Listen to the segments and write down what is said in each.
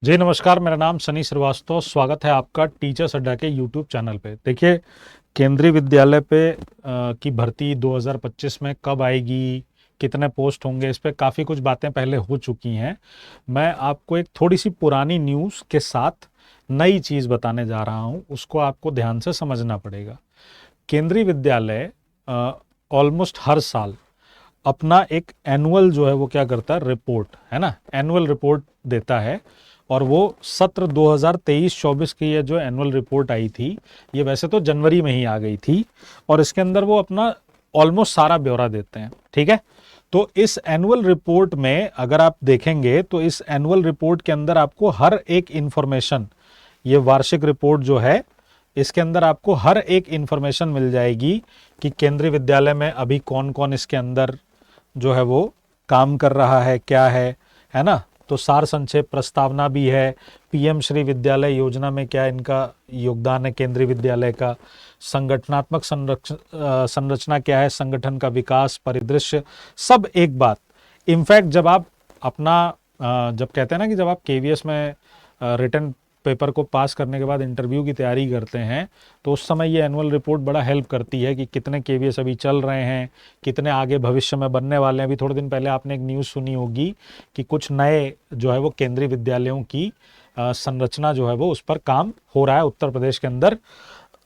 जी नमस्कार, मेरा नाम सनी श्रीवास्तव। स्वागत है आपका टीचर्स अड्डा के यूट्यूब चैनल पे। देखिए, केंद्रीय विद्यालय पे की भर्ती 2025 में कब आएगी, कितने पोस्ट होंगे, इस पे काफ़ी कुछ बातें पहले हो चुकी हैं। मैं आपको एक थोड़ी सी पुरानी न्यूज़ के साथ नई चीज़ बताने जा रहा हूँ, उसको आपको ध्यान से समझना पड़ेगा। केंद्रीय विद्यालय ऑलमोस्ट हर साल अपना एक एनुअल जो है वो क्या करता है, रिपोर्ट है ना, एनुअल रिपोर्ट देता है। और वो सत्र 2023-24 की ये जो एनुअल रिपोर्ट आई थी, ये वैसे तो जनवरी में ही आ गई थी, और इसके अंदर वो अपना ऑलमोस्ट सारा ब्यौरा देते हैं। ठीक है, तो इस एनुअल रिपोर्ट में अगर आप देखेंगे तो इस एनुअल रिपोर्ट के अंदर आपको हर एक इंफॉर्मेशन, ये वार्षिक रिपोर्ट जो है इसके अंदर आपको हर एक इंफॉर्मेशन मिल जाएगी कि केंद्रीय विद्यालय में अभी कौन कौन इसके अंदर जो है वो काम कर रहा है, क्या है ना। तो सार संक्षेप प्रस्तावना भी है, पीएम श्री विद्यालय योजना में क्या इनका योगदान है केंद्रीय विद्यालय का, संगठनात्मक संरचना क्या है, संगठन का विकास परिदृश्य, सब एक बात। इनफैक्ट जब आप अपना जब कहते हैं ना कि जब आप केवीएस में रिटन पेपर को पास करने के बाद इंटरव्यू की तैयारी करते हैं, तो उस समय ये एनुअल रिपोर्ट बड़ा हेल्प करती है कि कितने केवीएस अभी चल रहे हैं, कितने आगे भविष्य में बनने वाले हैं। अभी थोड़े दिन पहले आपने एक न्यूज़ सुनी होगी कि कुछ नए जो है वो केंद्रीय विद्यालयों की संरचना जो है वो उस पर काम हो रहा है। उत्तर प्रदेश के अंदर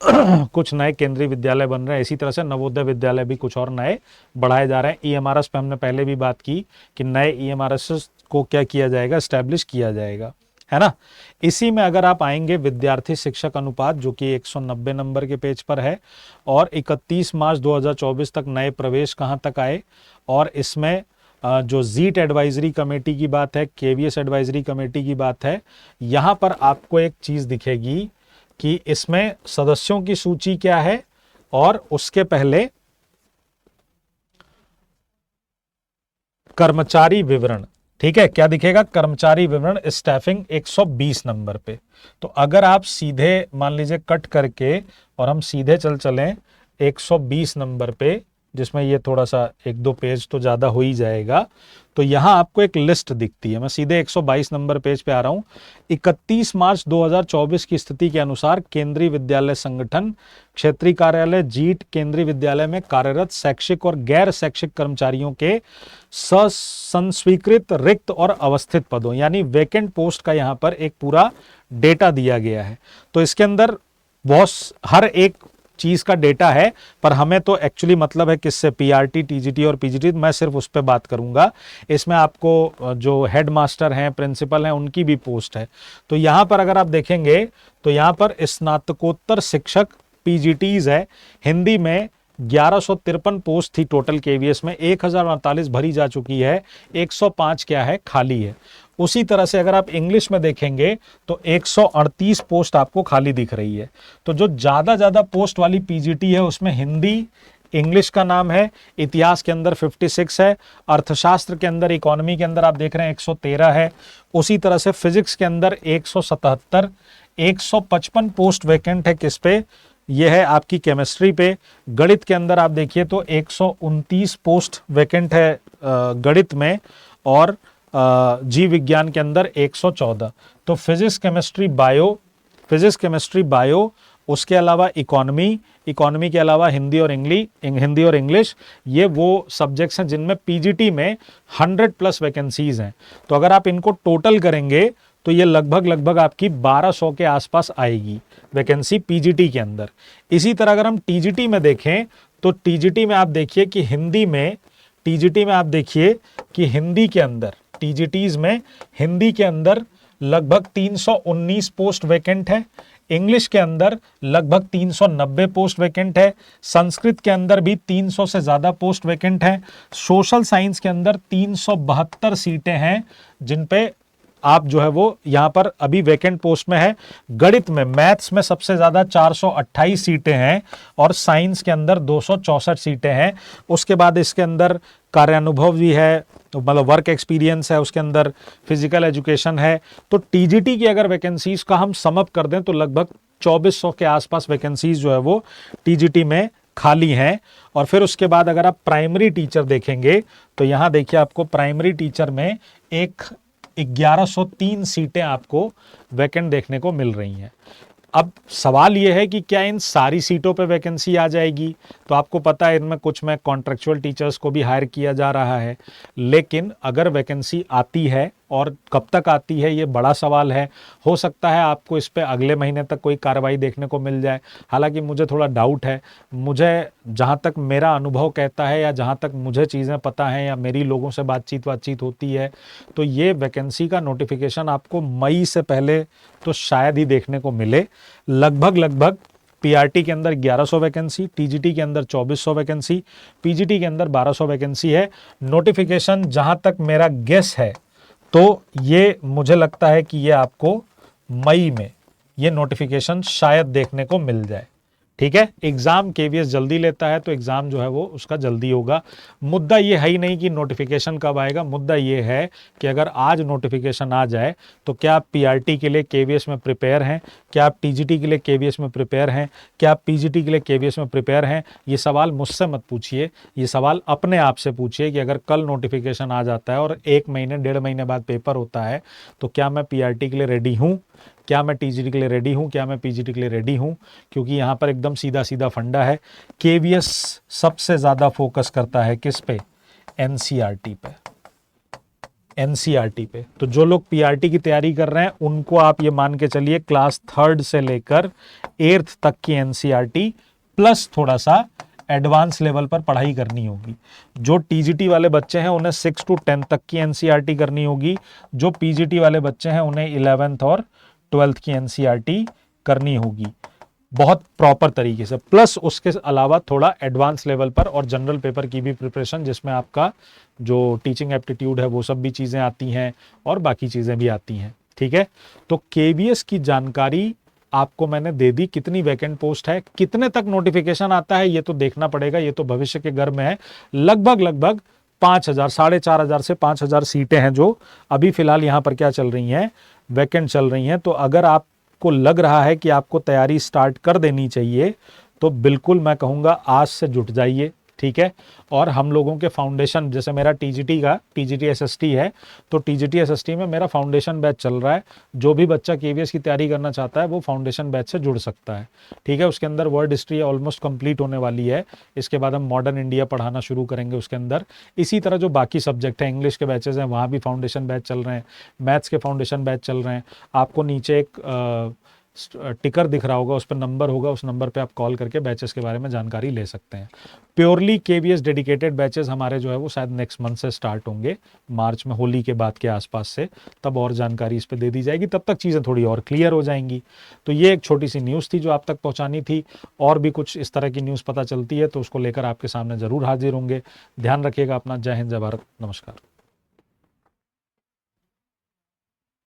कुछ नए केंद्रीय विद्यालय बन रहे हैं। इसी तरह से नवोदय विद्यालय भी कुछ और नए बढ़ाए जा रहे हैं। ईएमआरएस पे हमने पहले भी बात की कि नए ईएमआरएस को क्या किया जाएगा, एस्टैब्लिश किया जाएगा, है ना। इसी में अगर आप आएंगे विद्यार्थी शिक्षक अनुपात, जो कि 190 नंबर के पेज पर है, और 31 मार्च 2024 तक नए प्रवेश कहाँ तक आए, और इसमें जो जीट एडवाइजरी कमेटी की बात है, केवीएस एडवाइजरी कमेटी की बात है, यहाँ पर आपको एक चीज़ दिखेगी कि इसमें सदस्यों की सूची क्या है, और उसके पहले कर्मचारी विवरण। ठीक है, क्या दिखेगा, कर्मचारी विवरण, स्टाफिंग 120 नंबर पे। तो अगर आप सीधे मान लीजिए कट करके और हम सीधे चलें 120 नंबर पे, जिसमें ये थोड़ा सा एक दो पेज तो ज़्यादा हो ही जाएगा, तो यहाँ आपको एक लिस्ट दिखती है। मैं सीधे 122 नंबर पेज पे आ रहा हूँ। 31 मार्च 2024 की स्थिति के अनुसार केंद्रीय विद्यालय संगठन, क्षेत्रीय कार्यालय, जीट केंद्रीय विद्यालय में कार्यरत शैक्षिक और गैर शैक्षिक कर्मचारियों के संस्वीकृत रिक्त और अवस्थित पदों, यानी वैकेंट पोस्ट का यहाँ पर एक पूरा डेटा दिया गया है। तो इसके अंदर बहुत हर एक चीज का डेटा है, पर हमें तो एक्चुअली मतलब है किससे, पीआरटी, टीजीटी और पीजीटी। मैं सिर्फ उस पर बात करूंगा। इसमें आपको जो हेड मास्टर हैं, प्रिंसिपल हैं, उनकी भी पोस्ट है। तो यहां पर अगर आप देखेंगे तो यहां पर स्नातकोत्तर शिक्षक पीजीटीज है। हिंदी में 1153 पोस्ट थी टोटल केवीएस में, 1048 भरी जा चुकी है, 105 क्या है, खाली है। उसी तरह से अगर आप इंग्लिश में देखेंगे तो 138 पोस्ट आपको खाली दिख रही है। तो जो ज्यादा पोस्ट वाली पीजीटी है उसमें हिंदी, इंग्लिश का नाम है, इतिहास के अंदर 56 है, अर्थशास्त्र के अंदर, इकोनॉमी के अंदर आप देख रहे हैं 113 है। उसी तरह से फिजिक्स के अंदर 177, 155 पोस्ट वैकेंट है किस पे, यह है आपकी केमिस्ट्री पे। गणित के अंदर आप देखिए तो 129 पोस्ट वैकेंट है गणित में, और जीव विज्ञान के अंदर 114। तो फिजिक्स केमिस्ट्री बायो, उसके अलावा इकोनॉमी के अलावा हिंदी और इंग्लिश, ये वो सब्जेक्ट्स हैं जिनमें पीजीटी में 100+ वैकेंसीज हैं। तो अगर आप इनको टोटल करेंगे तो ये लगभग आपकी 1200 के आसपास आएगी वैकेंसी पीजीटी के अंदर। इसी तरह अगर हम टीजीटी में देखें तो टीजीटी में आप देखिए कि हिंदी के अंदर टीजीटीज में हिंदी के अंदर लगभग 319 पोस्ट वैकेंट है, इंग्लिश के अंदर लगभग 390 पोस्ट वैकेंट है, संस्कृत के अंदर भी 300 से ज्यादा पोस्ट वैकेंट है, सोशल साइंस के अंदर 372 सीटें हैं जिन पे आप जो है वो यहां पर अभी वैकेंट पोस्ट में है। गणित में, मैथ्स में सबसे ज्यादा 428 सीटें हैं, और साइंस के अंदर 264 सीटें हैं। उसके बाद इसके अंदर कार्यानुभव भी है, तो मतलब वर्क एक्सपीरियंस है, उसके अंदर फिजिकल एजुकेशन है। तो टीजीटी की अगर वैकेंसीज का हम समअप कर दें तो लगभग 2400 के आसपास वैकेंसीज जो है वो टीजीटी में खाली हैं। और फिर उसके बाद अगर आप प्राइमरी टीचर देखेंगे तो यहां देखिए आपको प्राइमरी टीचर में एक 1103 सीटें आपको वैकेंट देखने को मिल रही हैं। अब सवाल यह है कि क्या इन सारी सीटों पे वैकेंसी आ जाएगी? तो आपको पता है इनमें कुछ में कॉन्ट्रेक्चुअल टीचर्स को भी हायर किया जा रहा है, लेकिन अगर वैकेंसी आती है और कब तक आती है ये बड़ा सवाल है। हो सकता है आपको इस पे अगले महीने तक कोई कार्रवाई देखने को मिल जाए, हालांकि मुझे थोड़ा डाउट है। मुझे जहाँ तक मेरा अनुभव कहता है या जहाँ तक मुझे चीज़ें पता हैं या मेरी लोगों से बातचीत होती है, तो ये वैकेंसी का नोटिफिकेशन आपको मई से पहले तो शायद ही देखने को मिले। लगभग पीआरटी के अंदर 1100 वैकेंसी, टीजीटी के अंदर 2400 वैकेंसी, पीजीटी के अंदर 1200 वैकेंसी है। नोटिफिकेशन जहां तक मेरा गेस है तो ये मुझे लगता है कि ये आपको मई में ये नोटिफिकेशन शायद देखने को मिल जाए। ठीक है, एग्जाम केवीएस जल्दी लेता है तो एग्जाम जो है वो उसका जल्दी होगा। मुद्दा ये है ही नहीं कि नोटिफिकेशन कब आएगा, मुद्दा ये है कि अगर आज नोटिफिकेशन आ जाए तो क्या आप पीआरटी के लिए केवीएस में प्रिपेयर हैं, क्या आप टीजीटी के लिए केवीएस में प्रिपेयर हैं, क्या आप पीजीटी के लिए केवीएस में प्रिपेयर हैं। ये सवाल मुझसे मत पूछिए, ये सवाल अपने आप से पूछिए कि अगर कल नोटिफिकेशन आ जाता है और 1 महीने 1.5 महीने बाद पेपर होता है तो क्या मैं पीआरटी के लिए रेडी हूँ, क्या मैं टीजीटी के लिए रेडी हूं, क्या मैं पीजीटी के लिए रेडी हूं। क्योंकि यहां पर एकदम सीधा सीधा फंडा है। केवीएस सबसे ज्यादा फोकस करता है किस पे? एनसीईआरटी पे, एनसीईआरटी पे। तो जो लोग पीआरटी की तैयारी कर रहे हैं उनको आप ये मान के चलिए क्लास 3rd से लेकर 8th तक की एनसीईआरटी प्लस थोड़ा सा एडवांस लेवल पर पढ़ाई करनी होगी। जो टीजीटी वाले बच्चे हैं उन्हें 6 to 10 तक की एनसीईआरटी करनी होगी। जो पीजीटी वाले बच्चे हैं उन्हें 11th और 12th की एनसीईआरटी करनी होगी बहुत प्रॉपर तरीके से, प्लस उसके अलावा थोड़ा एडवांस लेवल पर और जनरल पेपर की भी प्रिपरेशन, जिसमें आपका जो टीचिंग एप्टीट्यूड है वो सब भी चीज़ें आती हैं और बाकी चीज़ें भी आती हैं। ठीक है, तो केवीएस की जानकारी आपको मैंने दे दी। कितनी वैकेंट पोस्ट है, कितने तक नोटिफिकेशन आता है ये तो देखना पड़ेगा, ये तो भविष्य के घर में है। लगभग 5,000, 4,500 से 5,000 सीटें हैं जो अभी फिलहाल यहाँ पर क्या चल रही हैं, वैकेंट चल रही हैं। तो अगर आपको लग रहा है कि आपको तैयारी स्टार्ट कर देनी चाहिए तो बिल्कुल मैं कहूँगा आज से जुट जाइए। ठीक है, और हम लोगों के फाउंडेशन, जैसे मेरा टीजीटी एसएसटी है तो टीजीटी एसएसटी में मेरा फाउंडेशन बैच चल रहा है। जो भी बच्चा केवीएस की तैयारी करना चाहता है वो फाउंडेशन बैच से जुड़ सकता है। ठीक है, उसके अंदर वर्ल्ड हिस्ट्री ऑलमोस्ट कंप्लीट होने वाली है। इसके बाद हम मॉडर्न इंडिया पढ़ाना शुरू करेंगे उसके अंदर। इसी तरह जो बाकी सब्जेक्ट है, इंग्लिश के बैचेज हैं वहाँ भी फाउंडेशन बैच चल रहे हैं, मैथ्स के फाउंडेशन बैच चल रहे हैं। आपको नीचे एक टिकर दिख रहा होगा, उस पर नंबर होगा, उस नंबर पे आप कॉल करके बैचेस के बारे में जानकारी ले सकते हैं। प्योरली केवीएस डेडिकेटेड बैचेस हमारे जो है वो शायद नेक्स्ट मंथ से स्टार्ट होंगे, मार्च में, होली के बाद के आसपास से, तब और जानकारी इस पे दे दी जाएगी, तब तक चीज़ें थोड़ी और क्लियर हो जाएंगी। तो ये एक छोटी सी न्यूज़ थी जो आप तक पहुंचानी थी। और भी कुछ इस तरह की न्यूज़ पता चलती है तो उसको लेकर आपके सामने ज़रूर हाजिर होंगे। ध्यान रखिएगा अपना। जय हिंद, जय भारत, नमस्कार।